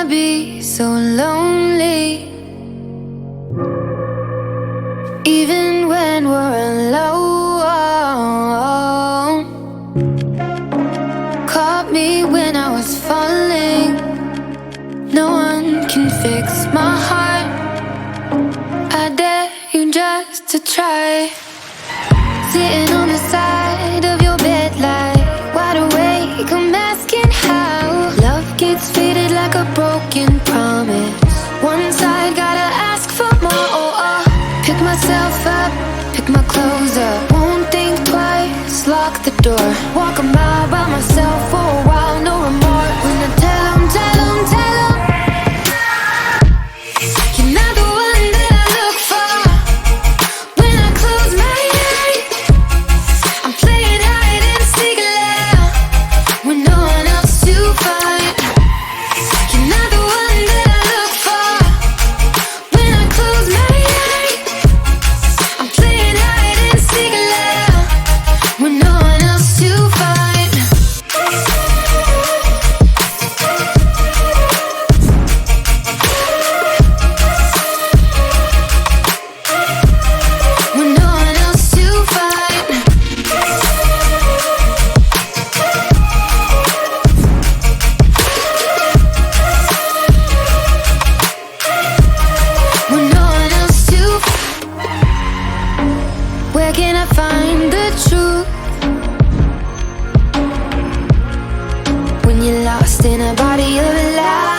be so lonely, even when we're alone. Caught me when I was falling. No one can fix my heart. I dare you just to try. Sitting on the side of your bed like wide awake, I'm asking how love gets faded like a broken promise. One side gotta ask for more. Pick myself up, pick my clothes up, won't think twice, lock the door. Walk a mile by myself for a while, no remorse. When I tell 'em, tell 'em, tell 'em you're not the one that I look for. When I close my eyes, I'm playing hide and seek loud with no one else to find. You're not the one that I look for. When I close my eyes, I'm playing hide and seek loud with no one else to find. With no one else to find. With no one else to. Where can I find the truth when you're lost in a body of light?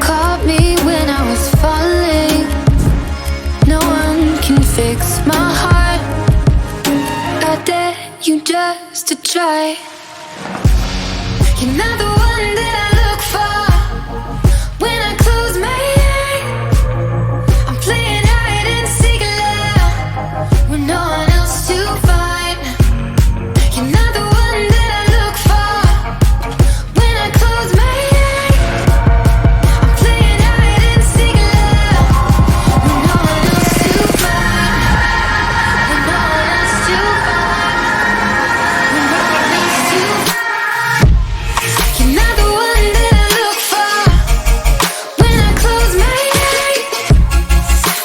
Caught me when I was falling. No one can fix my heart. I dare you just to try. You're not the one that I look for. When I close my eyes, I'm playing hide and seek loud with no one else to find. You're not the one that I look for. When I close my eyes, I'm playing hide and seek loud with no one else to find. With no one else to find. With no one else to find. You're not the one that I look for. When I close my eyes,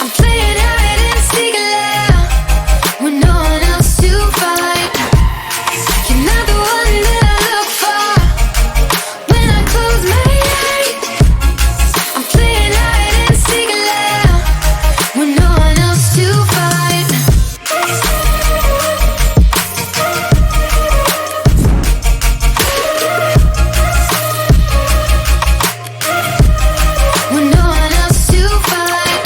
I'm playing hide and seek loud with no one else to find. You're not the one that I look for. When I close my eyes, I'm playing hide and seek loud with no one else to find. With no one else to find.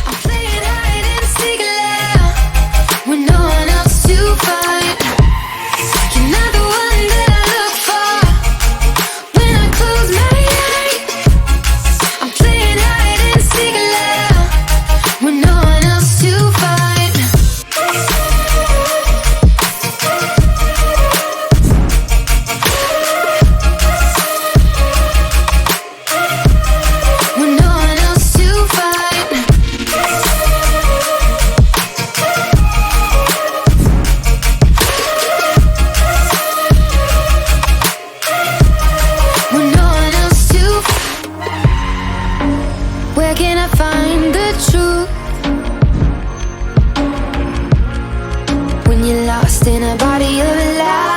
I'm playing hide and seek loud with no one else to find. You're not the one that I look for. When I close my eyes, I'm playing hide and seek loud with no one else to find. With no one else to find. With no one else to. Where can I find the truth when you're lost in a body of light?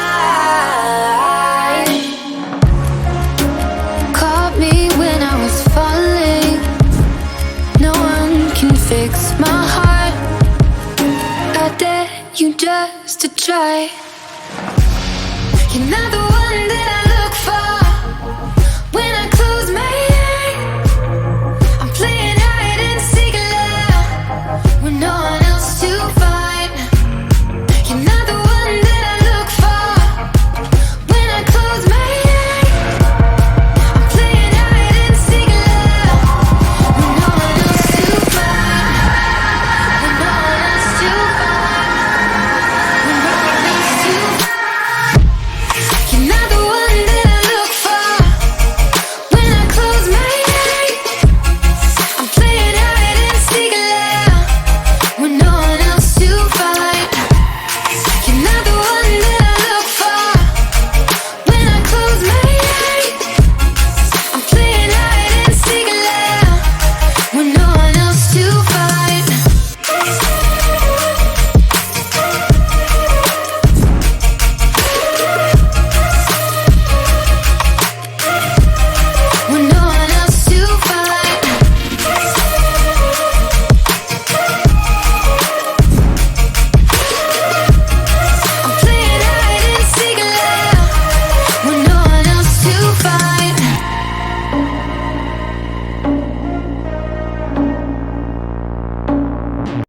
Caught me when I was falling. No one can fix my heart. I dare you just to try. You're not the